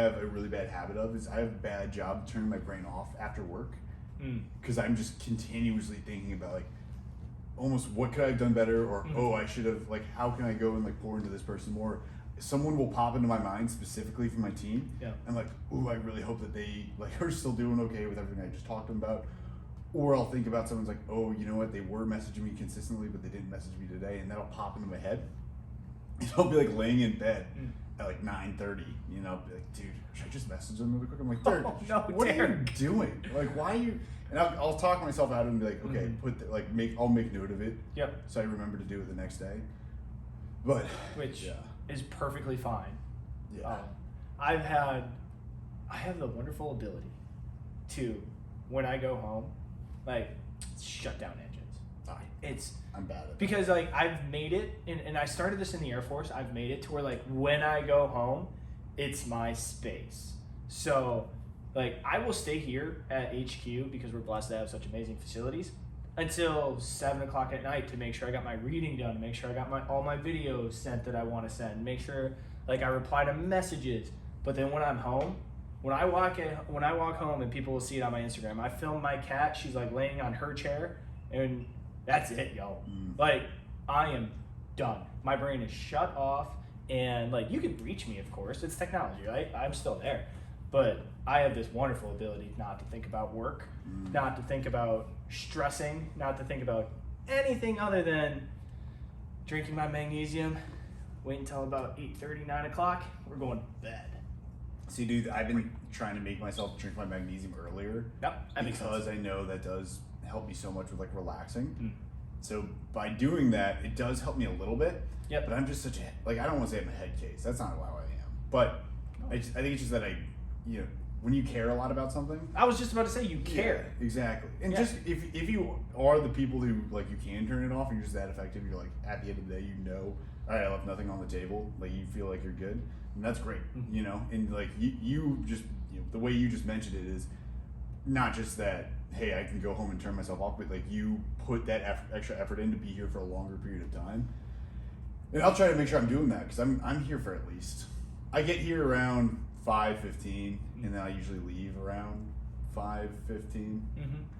have a really bad habit of is I have a bad job turning my brain off after work because I'm just continuously thinking about like almost what could I have done better, or oh, I should have, like, how can I go and like pour into this person more. Someone will pop into my mind specifically from my team. Yeah. I'm like, ooh, I really hope that they like are still doing okay with everything I just talked to them about. Or I'll think about someone's like, oh, you know what, they were messaging me consistently, but they didn't message me today, and that'll pop into my head. And I'll be like laying in bed at like 9:30, you know, be like, dude, should I just message them really quick? I'm like, Derek, what are you doing? Like, why are you? And I'll talk myself out and be like, okay, I'll make note of it. Yep. So I remember to do it the next day. But which is perfectly fine. Yeah. I have the wonderful ability to, when I go home, like, shut down engines. I'm bad at it. Because like I've made it, and I started this in the Air Force, I've made it to where like when I go home, it's my space. So like I will stay here at HQ because we're blessed to have such amazing facilities until 7 o'clock at night to make sure I got my reading done, make sure I got all my videos sent that I want to send, make sure like I reply to messages. But then when I'm home, when I walk home, and people will see it on my Instagram, I film my cat, she's like laying on her chair, and that's it, yo. Like, I am done. My brain is shut off, and like, you can reach me, of course. It's technology, right? I'm still there. But I have this wonderful ability not to think about work, not to think about stressing, not to think about anything other than drinking my magnesium, wait until about 8:30, 9 o'clock, we're going to bed. See, dude, I've been trying to make myself drink my magnesium earlier. Yep, that makes sense. Because I know that does help me so much with like relaxing. So by doing that, it does help me a little bit. Yep. But I'm just such a, like, I don't want to say I'm a head case. That's not how I am. But I think it's just that when you care a lot about something. I was just about to say, you care. Yeah, exactly. And just if you are the people who like you can turn it off and you're just that effective, you're like at the end of the day, all right, I left nothing on the table. Like you feel like you're good, and that's great. You know, and like you just the way you just mentioned it is not just that. Hey, I can go home and turn myself off, but like you put that extra effort in to be here for a longer period of time. And I'll try to make sure I'm doing that because I'm here for at least. I get here around 5:15, and then I usually leave around 5:15,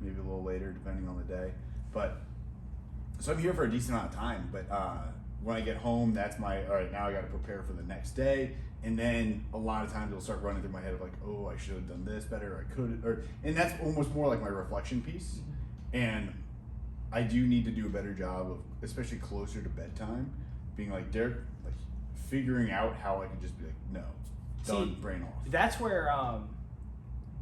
maybe a little later depending on the day. But so I'm here for a decent amount of time. But when I get home, that's my all right. Now I got to prepare for the next day. And then a lot of times it'll start running through my head of like, oh, I should have done this better, or I could, and that's almost more like my reflection piece. And I do need to do a better job of, especially closer to bedtime, being like, Derek, like figuring out how I can just be like, no, done, brain off. That's where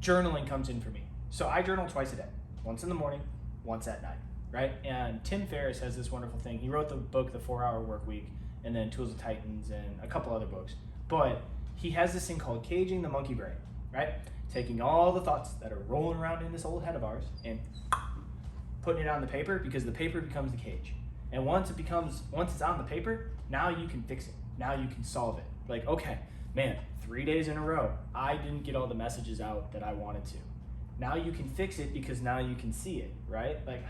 journaling comes in for me. So I journal twice a day, once in the morning, once at night, right? And Tim Ferriss has this wonderful thing. He wrote the book, The 4-Hour Workweek, and then Tools of Titans, and a couple other books. But he has this thing called caging the monkey brain, right? Taking all the thoughts that are rolling around in this old head of ours and putting it on the paper, because the paper becomes the cage. And once it's on the paper, now you can fix it. Now you can solve it. Like, okay, man, 3 days in a row, I didn't get all the messages out that I wanted to. Now you can fix it because now you can see it, right? Like,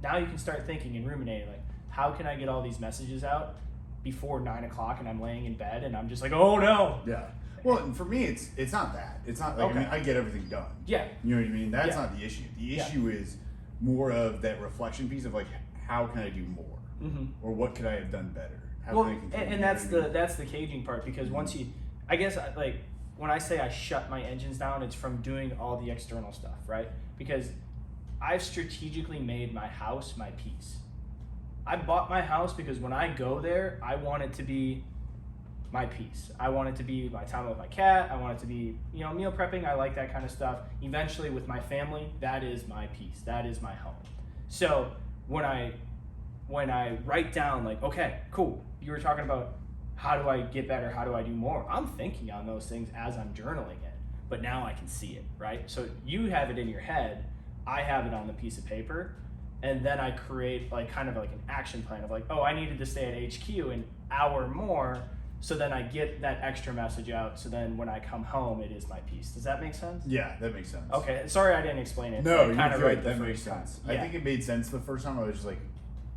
now you can start thinking and ruminating, like, how can I get all these messages out before 9 o'clock and I'm laying in bed and I'm just like, oh no. Yeah. Well, and for me, it's not that. It's not like, I mean, I get everything done. Yeah. You know what I mean? That's not the issue. The issue is more of that reflection piece of like, how can I do more? Or what could I have done better? How can I continue? And that's the caging part, because once I guess like when I say I shut my engines down, it's from doing all the external stuff, right? Because I've strategically made my house my peace. I bought my house because when I go there, I want it to be my peace. I want it to be my time with my cat. I want it to be, meal prepping. I like that kind of stuff. Eventually with my family, that is my peace. That is my home. So when I write down like, okay, cool, you were talking about how do I get better? How do I do more? I'm thinking on those things as I'm journaling it, but now I can see it, right? So you have it in your head. I have it on the piece of paper. And then I create like kind of like an action plan of like, oh, I needed to stay at HQ an hour more. So then I get that extra message out. So then when I come home, it is my piece. Does that make sense? Yeah, that makes sense. Okay. Sorry I didn't explain it. No, kind of right. right That makes sense. Yeah. I think it made sense the first time. I was just like,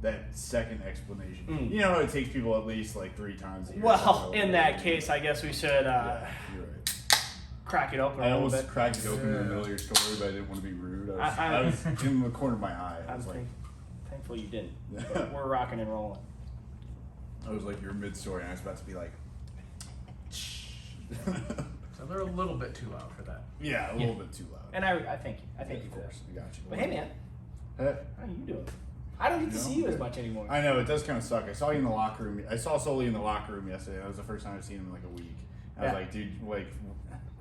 that second explanation. You know, it takes people at least like 3 times a year. Well, in that case, I guess we should. Yeah, you're right. crack it open I a little almost bit. cracked it open in the middle of your story, but I didn't want to be rude. I was in the corner of my eye. I was like, thankful you didn't. But we're rocking and rolling. I was like, you're mid-story, and I was about to be like, So they're a little bit too loud for that. yeah, a little bit too loud. And I thank you. I thank you Of for that. course, I got you. But hey, man, Hey. how you doing? I don't get to see you as much anymore. I know, it does kind of suck. I saw you in the locker room. I saw Sully in the locker room yesterday. That was the first time I've seen him in like a week. I was like, dude, like,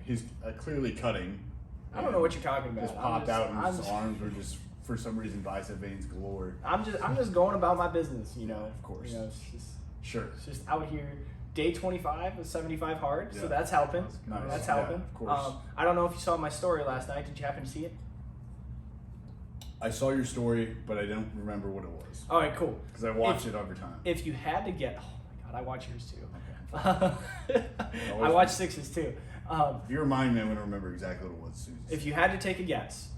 he's clearly cutting. I don't know what you're talking about. Just popped out and his arms were just, for some reason, bicep veins galore. I'm just going about my business, you know. Of course. You know, Sure. it's just out here. Day 25 with 75 hard, Yeah. so that's helping. Nice. That's Yeah, helping. of course. I don't know if you saw my story last night. Did you happen to see it? I saw your story, but I don't remember what it was. All right, cool. Because I watched it every time. If you had to get, oh my god, I watch yours too. Okay. I watch sixes too. If you remind me, I'm going to remember exactly what it was as soon as. If you had to take a guess,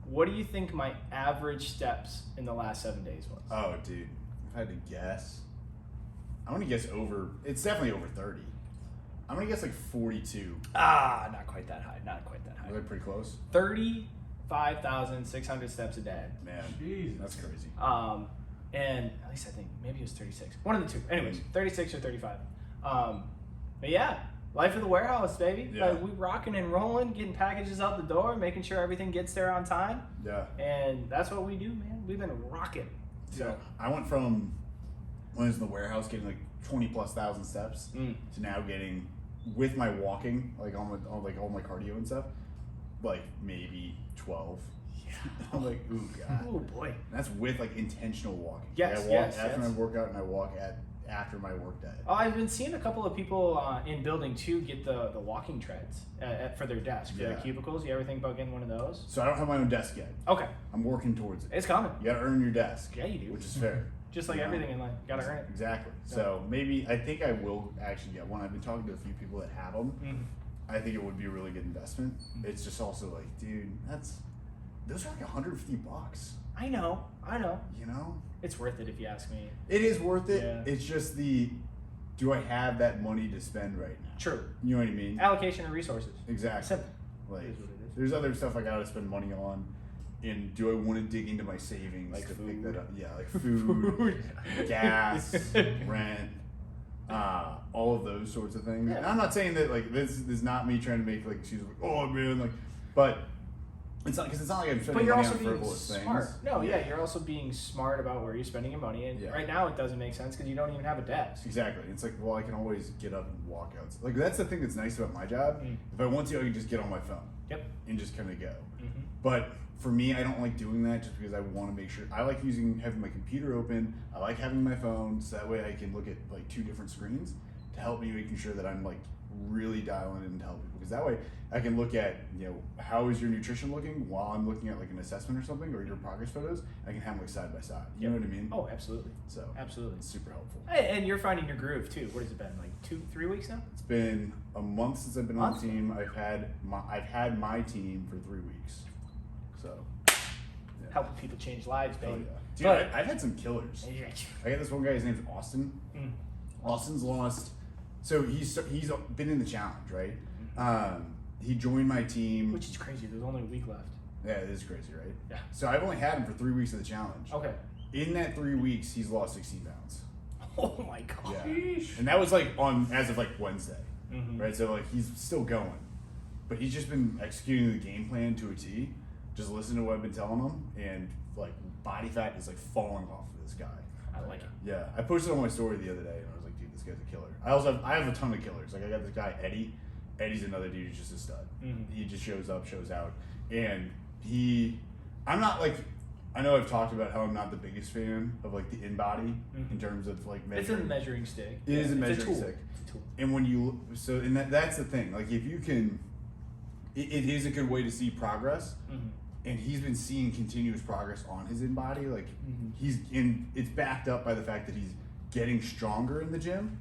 what do you think my average steps in the last 7 days was? Oh, dude. If I had to guess, I'm going to guess over, it's definitely over 30. I'm going to guess like 42. Not quite that high. Not quite that high. Are they pretty close? 35,600 steps a day. Man, Jeez. that's crazy. And at least I think maybe it was 36. One of the two. Anyways, 36 or 35. But yeah, life of the warehouse, baby. Yeah. Like we rocking and rolling, getting packages out the door, making sure everything gets there on time. Yeah. And that's what we do, man. We've been rocking. So Yeah. I went from when I was in the warehouse getting like 20,000+ steps to now getting, with my walking, like on like all my cardio and stuff, like maybe 12. yeah. I'm like, ooh, God. Oh boy. And that's with like intentional walking. Yes, Like, I walk yes, after yes. my workout and I walk after my work day. Oh, I've been seeing a couple of people in building too get the walking treads for their desk, for their Yeah. cubicles. You ever think about getting one of those? So I don't have my own desk yet. Okay. I'm working towards it. It's coming. You gotta earn your desk. Yeah, you do. Which is fair. Just like You know? everything in life. Gotta earn it. Exactly. So maybe, I think I will actually get one. I've been talking to a few people that have them. I think it would be a really good investment. It's just also like, dude, those are like $150. I know. You know? It's worth it if you ask me. It is worth it. Yeah. It's just do I have that money to spend right now? True. You know what I mean? Allocation of resources. Exactly. Simple. Like, It is what it is. there's other stuff I gotta spend money on. And do I want to dig into my savings Like to food. pick that up? Yeah, like food, gas, rent, all of those sorts of things. Yeah. And I'm not saying that like this is not me trying to make like she's like, oh man, like, but it's not, because it's not like I'm But spending you're money also on being frivolous smart. things. No, yeah, you're also being smart about where you're spending your money. And Yeah. right now it doesn't make sense because you don't even have a desk. Exactly. It's like, well, I can always get up and walk out. Like that's the thing that's nice about my job. Mm. If I want to, I can just get on my phone. Yep. And just kind of go. Mm-hmm. But for me, I don't like doing that just because I want to make sure. I like having my computer open. I like having my phone so that way I can look at like two different screens to help me making sure that I'm like really dialing in to help people. Because that way I can look at, you know, how is your nutrition looking while I'm looking at like an assessment or something, or your progress photos. I can have them like side by side. You know what I mean? Oh, absolutely. So Absolutely. it's super helpful. And you're finding your groove too. What has it been, like 2-3 weeks now? It's been a month since I've been on Month? the team. I've had my team for 3 weeks. So Helping people change lives, oh baby. yeah, dude, But- I've had some killers. Yeah. I got this one guy. His name's Austin. Mm. Austin's lost. So he's been in the challenge, right? He joined my team. Which is crazy. There's only a week left. Yeah, it is crazy, right? Yeah. So I've only had him for 3 weeks of the challenge. Okay. In that 3 weeks, he's lost 16 pounds. Oh my god. Yeah. And that was like as of like Wednesday, Mhm. right? So like he's still going, but he's just been executing the game plan to a T. Just listen to what I've been telling him, and like body fat is like falling off of this guy. I like it. Yeah, I posted on my story the other day, and I was like, dude, this guy's a killer. I have a ton of killers. Like I got this guy Eddie. Eddie's another dude who's just a stud. Mhm. He just shows up, shows out, and I'm not like. I know I've talked about how I'm not the biggest fan of like the Inbody in terms of like measuring. It's a measuring stick. It is a measuring tool. stick. It's a tool. And when you that's the thing. Like if you can, it is a good way to see progress. Mhm. And he's been seeing continuous progress on his Inbody. Like Mhm. it's backed up by the fact that he's getting stronger in the gym,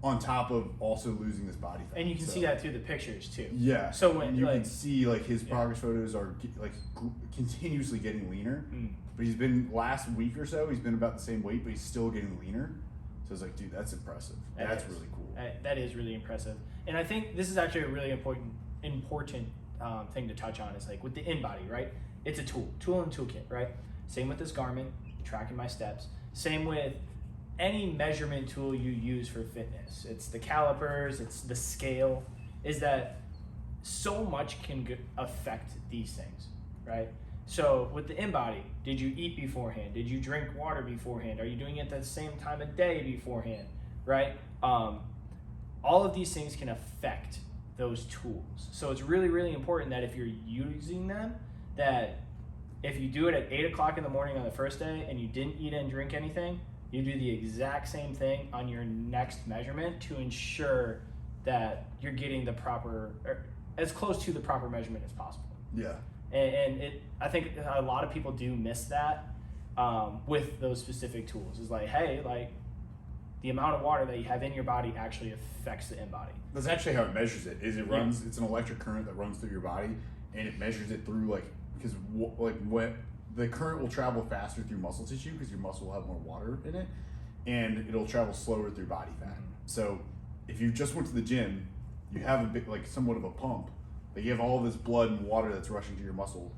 on top of also losing this body fat. And you can So- see that through the pictures too. Yeah. So when, you like- can see like his Yeah. progress photos are continuously getting leaner. Mm. But he's been last week or so. He's been about the same weight, but he's still getting leaner. So it's like, dude, that's impressive. That That's is. really cool. That is really impressive. And I think this is actually a really important important thing to touch on is like with the Inbody, right? It's a tool and toolkit, right? Same with this Garmin, tracking my steps. Same with any measurement tool you use for fitness. It's the calipers, it's the scale, is that so much can affect these things, right? So with the Inbody, did you eat beforehand? Did you drink water beforehand? Are you doing it at the same time of day beforehand, right? All of these things can affect those tools. So it's really, really important that if you're using them, that if you do it at 8 o'clock in the morning on the first day and you didn't eat and drink anything, you do the exact same thing on your next measurement to ensure that you're getting the proper, or as close to the proper measurement as possible. Yeah. And I think a lot of people do miss that with those specific tools. It's like, hey, like the amount of water that you have in your body actually affects the Inbody. That's actually how it measures it. Is it runs? It's an electric current that runs through your body, and it measures it through because when the current will travel faster through muscle tissue because your muscle will have more water in it, and it'll travel slower through body fat. So if you just went to the gym, you have a bit somewhat of a pump. Like you have all this blood and water that's rushing to your muscle.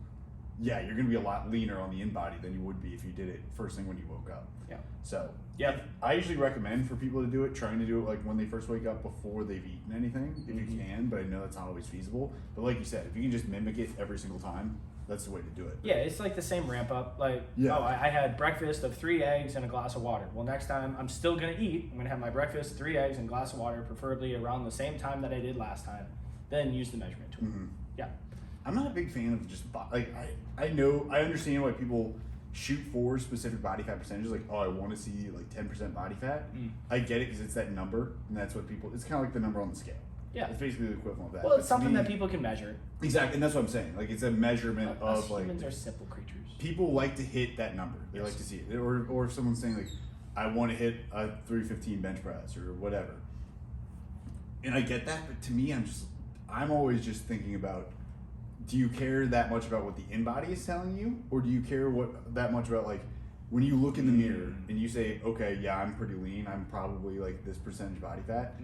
Yeah, you're going to be a lot leaner on the Inbody than you would be if you did it first thing when you woke up. Yeah. So yeah, I usually recommend for people to do it, trying to do it when they first wake up before they've eaten anything, if you can. But I know that's not always feasible. But like you said, if you can just mimic it every single time, that's the way to do it. Yeah, it's like the same ramp up. Like, yeah. Oh, I had breakfast of 3 eggs and a glass of water. Well, next time I'm still gonna eat. I'm gonna have my breakfast, 3 eggs and a glass of water, preferably around the same time that I did last time. Then use the measurement tool. Yeah. I'm not a big fan of just I understand why people shoot for specific body fat percentages. Like, oh, I want to see 10% body fat. I get it because it's that number, and that's what people. It's kind of like the number on the scale. Yeah, it's basically the equivalent of that. Well, it's something that people can measure. Exactly, and that's what I'm saying. Like, it's a measurement of humans are simple creatures. People like to hit that number. They like to see it, or if someone's saying I want to hit a 315 bench press or whatever. And I get that, but to me, I'm always just thinking about, do you care that much about what the Inbody is telling you, or do you care that much about when you look in the mirror and you say, okay, yeah, I'm pretty lean, I'm probably this percentage body fat,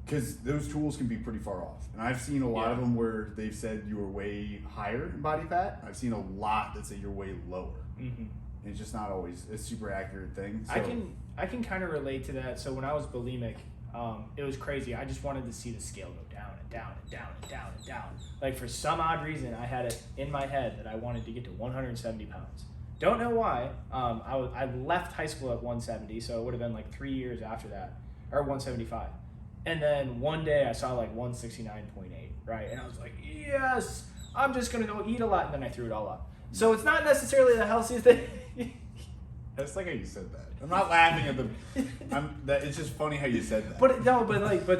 because those tools can be pretty far off. And I've seen a lot of them where they've said you were way higher in body fat. I've seen a lot that say you're way lower. And it's just not always a super accurate thing. So, I can kind of relate to that. So when I was bulimic, it was crazy. I just wanted to see the scale go down and down and down and down and down. Like for some odd reason, I had it in my head that I wanted to get to 170 pounds. Don't know why. I left high school at 170, so it would have been 3 years after that, or 175. And then one day I saw 169.8, right? And I was like, yes, I'm just gonna go eat a lot, and then I threw it all up. So it's not necessarily the healthiest thing. That's like how you said that. I'm not laughing at it's just funny how you said that. But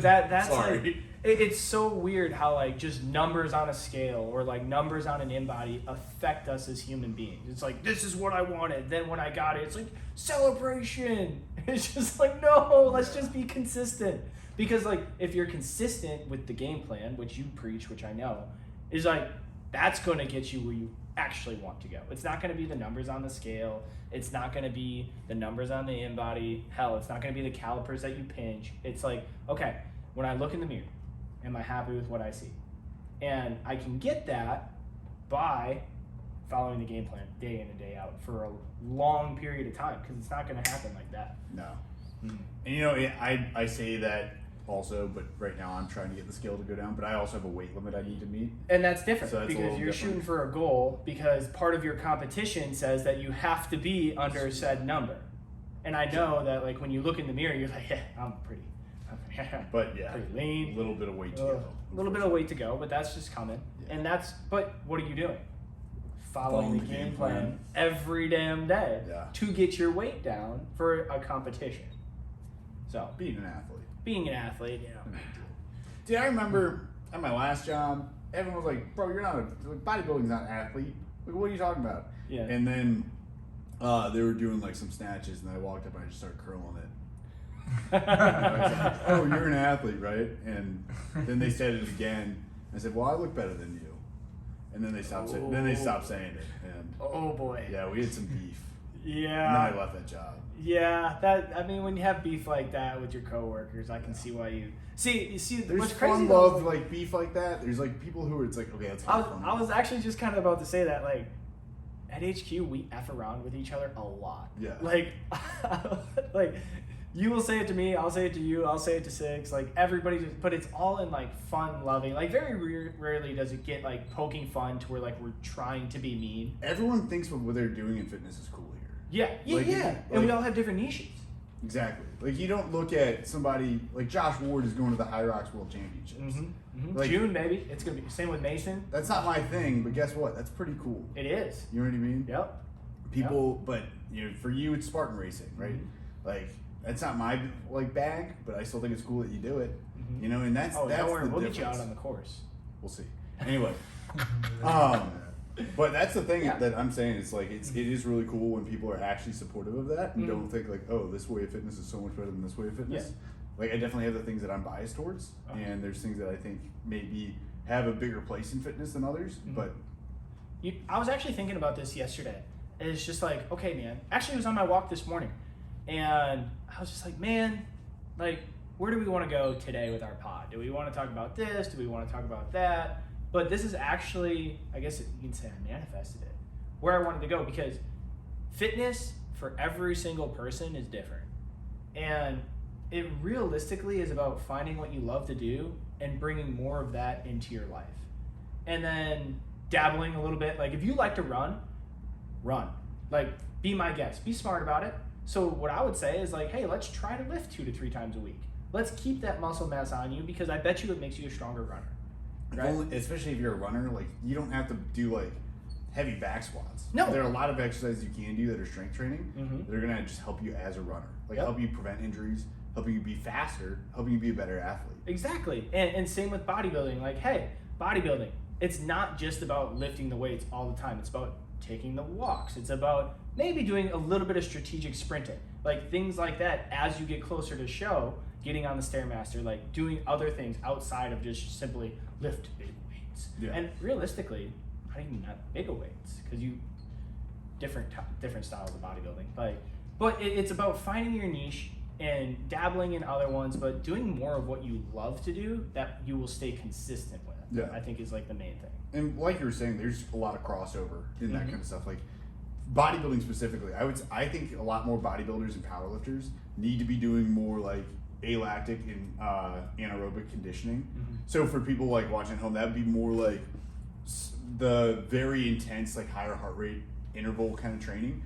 that's Sorry. It's so weird how just numbers on a scale or numbers on an Inbody affect us as human beings. It's this is what I wanted. Then when I got it, it's celebration. It's just no, let's just be consistent. Because if you're consistent with the game plan, which you preach, which I know, is that's going to get you where you actually want to go. It's not going to be the numbers on the scale. It's not going to be the numbers on the Inbody. Hell, it's not going to be the calipers that you pinch. It's okay, when I look in the mirror, am I happy with what I see? And I can get that by following the game plan day in and day out for a long period of time, because it's not going to happen like that. No. And I say that also, but right now I'm trying to get the scale to go down, but I also have a weight limit I need to meet. And that's different, so because you're shooting for a goal, because part of your competition says that you have to be under said number. And I know that when you look in the mirror, you're yeah, I'm pretty but yeah, pretty lean. A little bit of weight to go. A little bit of weight to go, but that's just coming. Yeah. And but what are you doing? Following the game plan every damn day to get your weight down for a competition. So being an athlete. Dude, I remember at my last job, everyone was like, bro, you're not bodybuilding's not an athlete. What are you talking about? Yeah. And then they were doing some snatches, and I walked up and I just started curling it. I was like, oh, you're an athlete, right? And then they said it again. I said, well, I look better than you. And then they stopped saying it. And oh boy. yeah, we had some beef. Yeah. And then I left that job. Yeah, that I mean, when you have beef like that with your coworkers, I can see why you see. There's What's crazy fun though, love like beef like that. There's like people who it's like, okay, let's have fun. I was actually just kind of about to say that, like, at HQ we F around with each other a lot. Yeah. Like, like, you will say it to me, I'll say it to you, I'll say it to Six, like everybody, but it's all in like fun, loving. Like very rarely does it get like poking fun to where like we're trying to be mean. Everyone thinks what they're doing in fitness is cool here. Yeah, Like, and we all have different niches. Exactly. Like you don't look at somebody like Josh Ward is going to the High Rocks World Championships. Like, June, baby. It's gonna be same with Mason. That's not my thing, but guess what? That's pretty cool. It is. You know what I mean? Yep. People, but you know, for you it's Spartan racing, right? Like that's not my like bag, but I still think it's cool that you do it. You know, and that's don't worry, the we'll difference. get you out on the course. We'll see. Anyway, but that's the thing that I'm saying. It's like it is really cool when people are actually supportive of that and don't think like, oh, this way of fitness is so much better than this way of fitness. Yeah. Like I definitely have the things that I'm biased towards, and there's things that I think maybe have a bigger place in fitness than others. But I was actually thinking about this yesterday. It's just like, okay, man. Actually, it was on my walk this morning, and I was just like, man, like, where do we want to go today with our pod? Do we want to talk about this? Do we want to talk about that? But this is actually, I guess you can say I manifested it, where I wanted to go, because fitness for every single person is different. And it realistically is about finding what you love to do and bringing more of that into your life. And then dabbling a little bit. Like if you like to run. Like be my guest. Be smart about it. So what I would say is like, hey, let's try to lift 2 to 3 times a week. Let's keep that muscle mass on you, because I bet you it makes you a stronger runner. Right? Especially if you're a runner, like you don't have to do like heavy back squats. No. There are a lot of exercises you can do that are strength training that are gonna just help you as a runner. Like help you prevent injuries, helping you be faster, helping you be a better athlete. Exactly. And same with bodybuilding. Like, hey, bodybuilding, it's not just about lifting the weights all the time. It's about taking the walks. It's about maybe doing a little bit of strategic sprinting. Like things like that as you get closer to show, getting on the Stairmaster, like doing other things outside of just simply lift big weights. Yeah. And realistically, not even that big of weights, because you different styles of bodybuilding. But it's about finding your niche and dabbling in other ones, but doing more of what you love to do that you will stay consistent with. Yeah. I think is like the main thing. And like you were saying, there's a lot of crossover in that kind of stuff. Like bodybuilding specifically, I think a lot more bodybuilders and powerlifters need to be doing more like alactic and anaerobic conditioning. So for people like watching at home, that would be more like the very intense, like higher heart rate interval kind of training.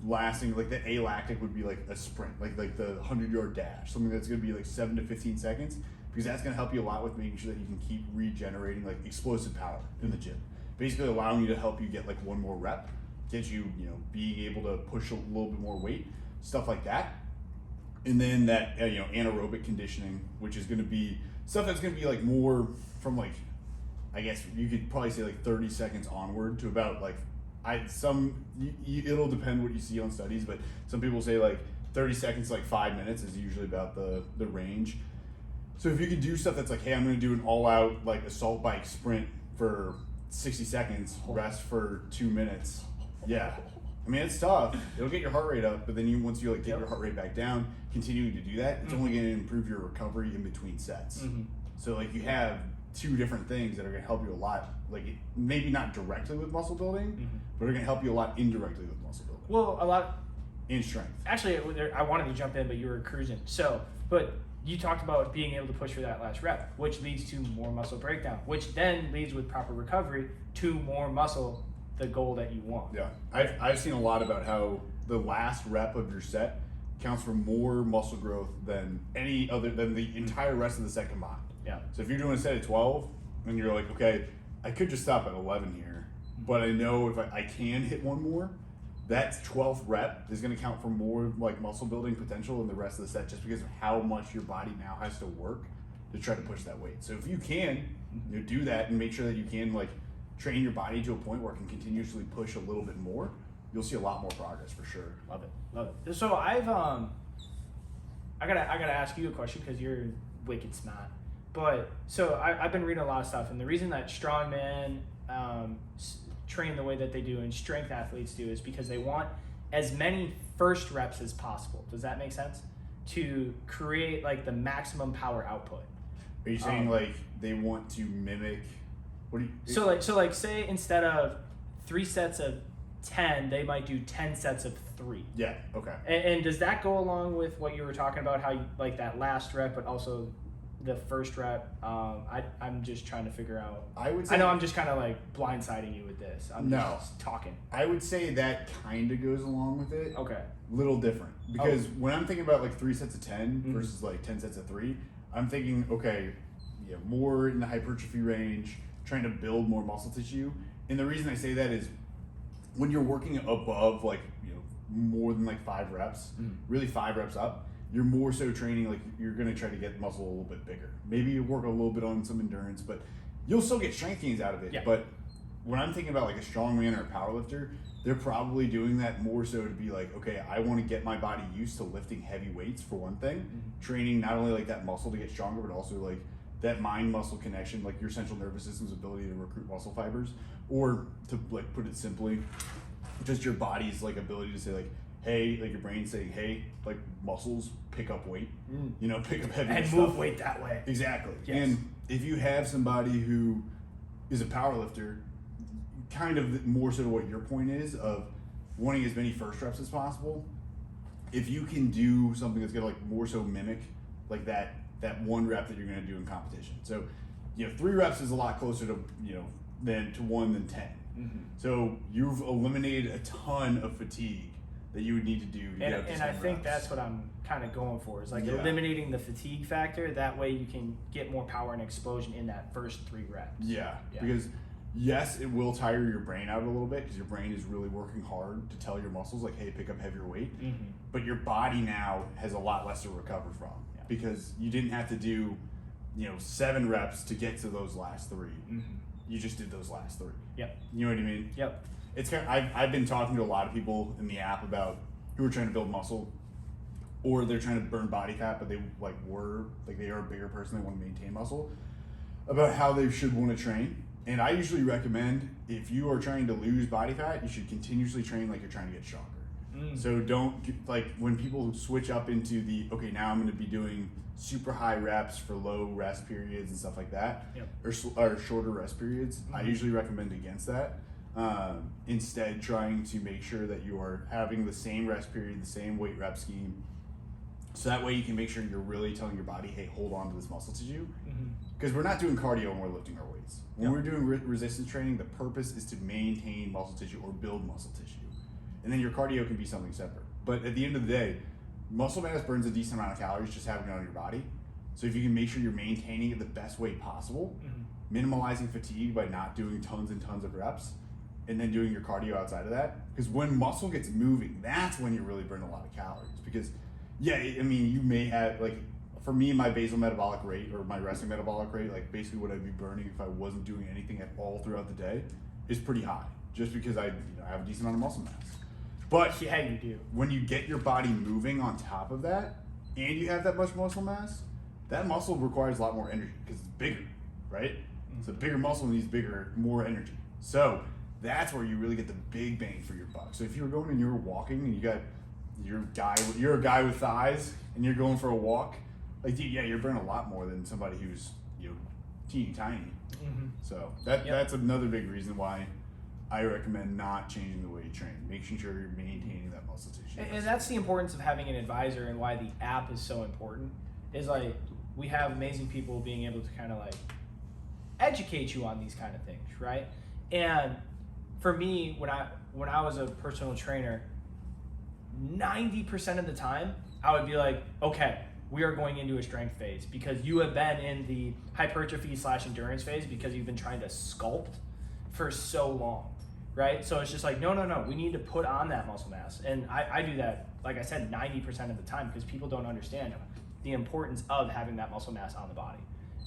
Lasting like the alactic would be like a sprint, like the 100-yard dash, something that's going to be like 7 to 15 seconds, because that's going to help you a lot with making sure that you can keep regenerating like explosive power in the gym. Basically allowing you to help you get like one more rep, get you, being able to push a little bit more weight, stuff like that. And then that, anaerobic conditioning, which is going to be stuff that's going to be like more from like, I guess you could probably say like 30 seconds onward to about like, it'll depend what you see on studies, but some people say like 30 seconds to like 5 minutes is usually about the range. So if you can do stuff that's like, hey, I'm going to do an all-out like assault bike sprint for 60 seconds, rest for 2 minutes. Yeah. I mean, it's tough. It'll get your heart rate up, but then once you like get your heart rate back down, continuing to do that, it's only going to improve your recovery in between sets. So like you have 2 different things that are going to help you a lot, like maybe not directly with muscle building, but are going to help you a lot indirectly with muscle building. Well, a lot in strength. Actually, I wanted to jump in, but you were cruising. But you talked about being able to push for that last rep, which leads to more muscle breakdown, which then leads with proper recovery to more muscle, the goal that you want. Yeah, I've seen a lot about how the last rep of your set counts for more muscle growth than the entire rest of the set combined. Yeah. So if you're doing a set at 12 and you're like, okay, I could just stop at 11 here, but I know if I can hit one more, that 12th rep is going to count for more like muscle building potential in the rest of the set, just because of how much your body now has to work to try to push that weight. So if you can do that and make sure that you can like train your body to a point where it can continuously push a little bit more, you'll see a lot more progress for sure. Love it. So I've I gotta ask you a question, because you're wicked smart. But so I've been reading a lot of stuff, and the reason that strongman train the way that they do and strength athletes do is because they want as many first reps as possible. Does that make sense? To create like the maximum power output. Are you saying like they want to mimic? What do you? So like say instead of 3 sets of 10, they might do 10 sets of 3. Yeah. Okay. And does that go along with what you were talking about? How you like that last rep, but also the first rep? I'm just trying to figure out. I would say. I know I'm just kind of like blindsiding you with this. I'm No. just talking. I would say that kind of goes along with it. Okay. Little different because when I'm thinking about like 3 sets of 10 Mhm. versus like 10 sets of 3, I'm thinking okay, more in the hypertrophy range, trying to build more muscle tissue. And the reason I say that is when you're working above like more than like 5 reps, really 5 reps up, you're more so training like you're gonna try to get muscle a little bit bigger. Maybe you work a little bit on some endurance, but you'll still get strength gains out of it. Yeah. But when I'm thinking about like a strongman or a powerlifter, they're probably doing that more so to be like, okay, I want to get my body used to lifting heavy weights for one thing, training not only like that muscle to get stronger, but also like that mind muscle connection, like your central nervous system's ability to recruit muscle fibers, or to like put it simply, just your body's like ability to say like, hey, like your brain saying, hey, like muscles pick up weight, pick up heavy And stuff. move weight that way. Exactly. Yes. And if you have somebody who is a power lifter, kind of more so to what your point is of wanting as many first reps as possible, if you can do something that's gonna like more so mimic like that 1 rep that you're gonna do in competition. So 3 reps is a lot closer to than to 1 than 10. So you've eliminated a ton of fatigue that you would need to do to get up to And 10 I think reps. that's what I'm kind of going for, is like Yeah. eliminating the fatigue factor. That way you can get more power and explosion in that first 3 reps. Yeah, Yeah. because yes, it will tire your brain out a little bit because your brain is really working hard to tell your muscles like, hey, pick up heavier weight. But your body now has a lot less to recover from because you didn't have to do 7 reps to get to those last 3. You just did those last 3. Yep. You know what I mean? Yep. It's kind of, I've been talking to a lot of people in the app about who are trying to build muscle, or they're trying to burn body fat, but they they are a bigger person, they want to maintain muscle, about how they should want to train. And I usually recommend, if you are trying to lose body fat, you should continuously train like you're trying to get stronger. So don't, like when people switch up into the, okay, now I'm going to be doing super high reps for low rest periods and stuff like that, or shorter rest periods, I usually recommend against that. Instead, trying to make sure that you are having the same rest period, the same weight rep scheme, so that way you can make sure you're really telling your body, hey, hold on to this muscle tissue. Because we're not doing cardio when we're lifting our weights. When we're doing resistance training, the purpose is to maintain muscle tissue or build muscle tissue. And then your cardio can be something separate. But at the end of the day, muscle mass burns a decent amount of calories just having it on your body. So if you can make sure you're maintaining it the best way possible, minimalizing fatigue by not doing tons and tons of reps, and then doing your cardio outside of that. Because when muscle gets moving, that's when you really burn a lot of calories. Because, I mean, you may have, like, for me, my basal metabolic rate or my resting metabolic rate, like basically what I'd be burning if I wasn't doing anything at all throughout the day, is pretty high. Just because I have a decent amount of muscle mass. But Yeah, you do. when you get your body moving on top of that, and you have that much muscle mass, that muscle requires a lot more energy because it's bigger, right? So bigger muscle needs more energy. So that's where you really get the big bang for your buck. So if you're going and you're walking and you're a guy with thighs and you're going for a walk, like, dude, you're burning a lot more than somebody who's teeny tiny. So that's another big reason why I recommend not changing the way you train, making sure you're maintaining that muscle tissue. And that's the importance of having an advisor, and why the app is so important. Is like we have amazing people being able to kind of like educate you on these kind of things, right? And for me, when I was a personal trainer, 90% of the time I would be like, okay, we are going into a strength phase because you have been in the hypertrophy / endurance phase because you've been trying to sculpt for so long, right? So it's just like, no, we need to put on that muscle mass. And I do that, like I said, 90% of the time because people don't understand the importance of having that muscle mass on the body.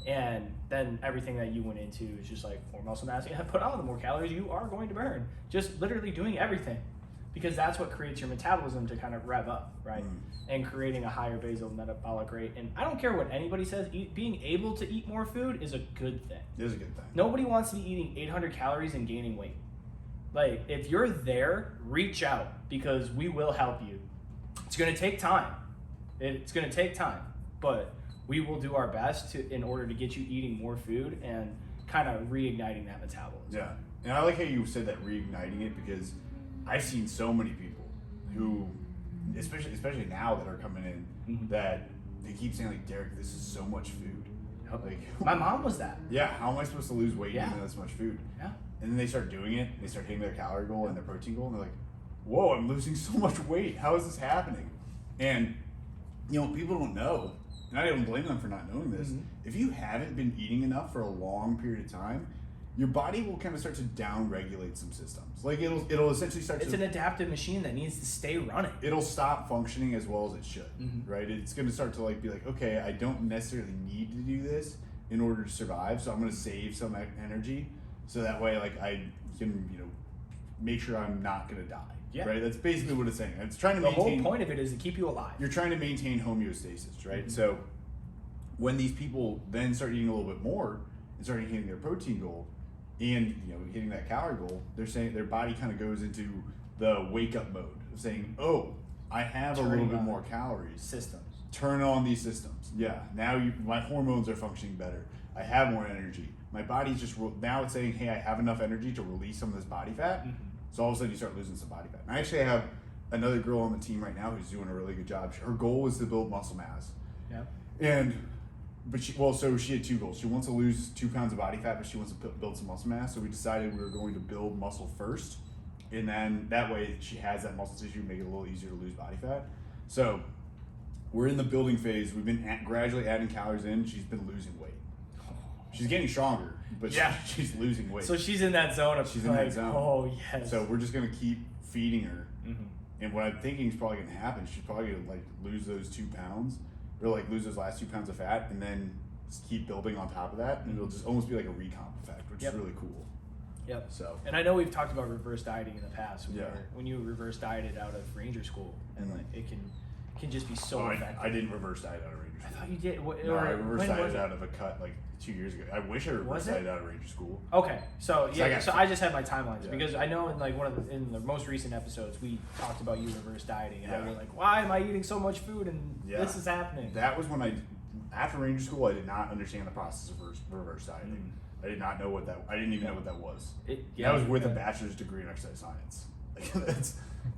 And then everything that you went into is just like, more muscle mass, put on, the more calories you are going to burn. Just literally doing everything, because that's what creates your metabolism to kind of rev up, right? And creating a higher basal metabolic rate. And I don't care what anybody says, being able to eat more food is a good thing. It is a good thing. Nobody wants to be eating 800 calories and gaining weight. Like, if you're there, reach out because we will help you. It's going to take time. It's going to take time, but we will do our best in order to get you eating more food and kind of reigniting that metabolism. Yeah. And I like how you said that, reigniting it, because I've seen so many people who, especially now, that are coming in, that they keep saying, like, Derek, this is so much food. Like, my mom was that. Yeah, how am I supposed to lose weight eating this much food? Yeah. And then they start doing it, they start hitting their calorie goal and their protein goal, and they're like, whoa, I'm losing so much weight. How is this happening? And, you know, people don't know, and I don't blame them for not knowing this. If you haven't been eating enough for a long period of time, your body will kind of start to down-regulate some systems. Like, it'll essentially start It's an adaptive machine that needs to stay running. It'll stop functioning as well as it should, right? It's going to start to, like, be like, okay, I don't necessarily need to do this in order to survive, so I'm going to save some energy, so that way, like, I can, you know, make sure I'm not going to die. Yeah. Right? That's basically what it's saying. It's trying to The maintain... whole point of it is to keep you alive. You're trying to maintain homeostasis, right? So when these people then start eating a little bit more and start hitting their protein goal and, you know, hitting that calorie goal, they're saying their body kind of goes into the wake-up mode of saying, oh, I have a little bit more calories. Systems. Turn on these systems. Yeah. Now my hormones are functioning better. I have more energy. My body's just... Now it's saying, hey, I have enough energy to release some of this body fat. So all of a sudden you start losing some body fat. And I actually have another girl on the team right now who's doing a really good job. Her goal is to build muscle mass. Yeah. But she had two goals. She wants to lose 2 pounds of body fat, but she wants to build some muscle mass. So we decided we were going to build muscle first. And then that way she has that muscle tissue, make it a little easier to lose body fat. So we're in the building phase. We've been gradually adding calories in. She's been losing weight. She's getting stronger, but she's losing weight. So she's in that zone of in that zone. Oh, yes. So we're just going to keep feeding her. And what I'm thinking is probably going to happen, she's probably going to, like, lose those 2 pounds, or, like, lose those last 2 pounds of fat, and then just keep building on top of that. And it'll just almost be like a recomp effect, which is really cool. Yep. So. And I know we've talked about reverse dieting in the past. Yeah. When you reverse dieted out of Ranger School, and like it can just be so effective. I didn't reverse diet out of Ranger I School. thought you did. No, I reverse dieted out of a cut like 2 years ago. I wish I reverse dieted out of Ranger School. Okay, so So I just had my timelines because I know in like in the most recent episodes we talked about you reverse dieting and how you're like, why am I eating so much food and this is happening? That was when after Ranger School, I did not understand the process of reverse dieting. I did not know what that. I didn't even know what that was. That was with a bachelor's degree in exercise science. Like,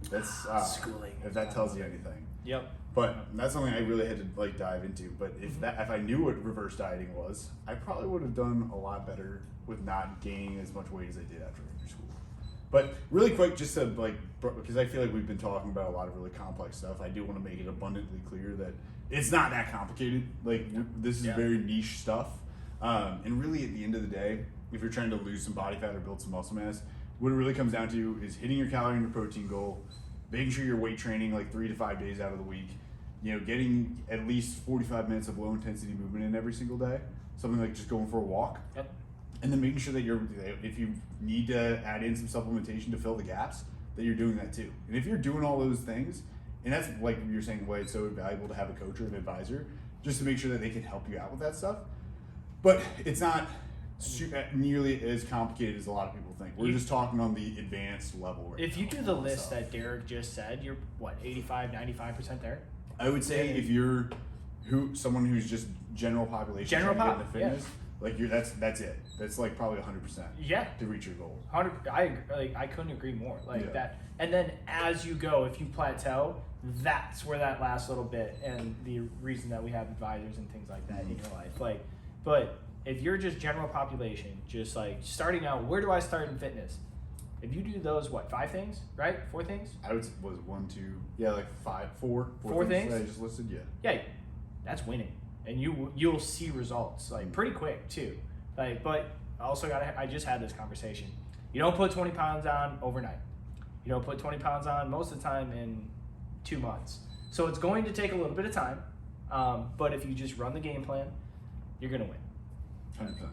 that's schooling. If that tells you anything. Yep. But that's something I really had to like dive into. But if I knew what reverse dieting was, I probably would have done a lot better with not gaining as much weight as I did after Ranger School. But really quick, just to like, because I feel like we've been talking about a lot of really complex stuff, I do want to make it abundantly clear that it's not that complicated. Like, this is very niche stuff. And really, at the end of the day, if you're trying to lose some body fat or build some muscle mass, what it really comes down to is hitting your calorie and your protein goal, making sure you're weight training like 3 to 5 days out of the week, you know, getting at least 45 minutes of low intensity movement in every single day, something like just going for a walk. Yep. And then making sure that if you need to add in some supplementation to fill the gaps, that you're doing that too. And if you're doing all those things, and that's like you're saying why it's so valuable to have a coach or an advisor, just to make sure that they can help you out with that stuff. But it's not nearly as complicated as a lot of people think. We're just talking on the advanced level. If you do the list that Derek just said, you're what, 85, 95% there? I would say if you're someone who's just general population, trying to get into fitness, like that's it. That's like probably 100%. Yeah. To reach your goal. I couldn't agree more. That, and then as you go, if you plateau, that's where that last little bit, and the reason that we have advisors and things like that in your life, but if you're just general population, just like starting out, where do I start in fitness? If you do those, 5 things, right? 4 things? I would, was it 1, 2, like 4 things that I just listed, Yeah, that's winning. And you'll see results, like pretty quick too. Like, but I just had this conversation. You don't put 20 pounds on overnight. You don't put 20 pounds on most of the time in 2 months. So it's going to take a little bit of time. But if you just run the game plan, you're going to win. 100%.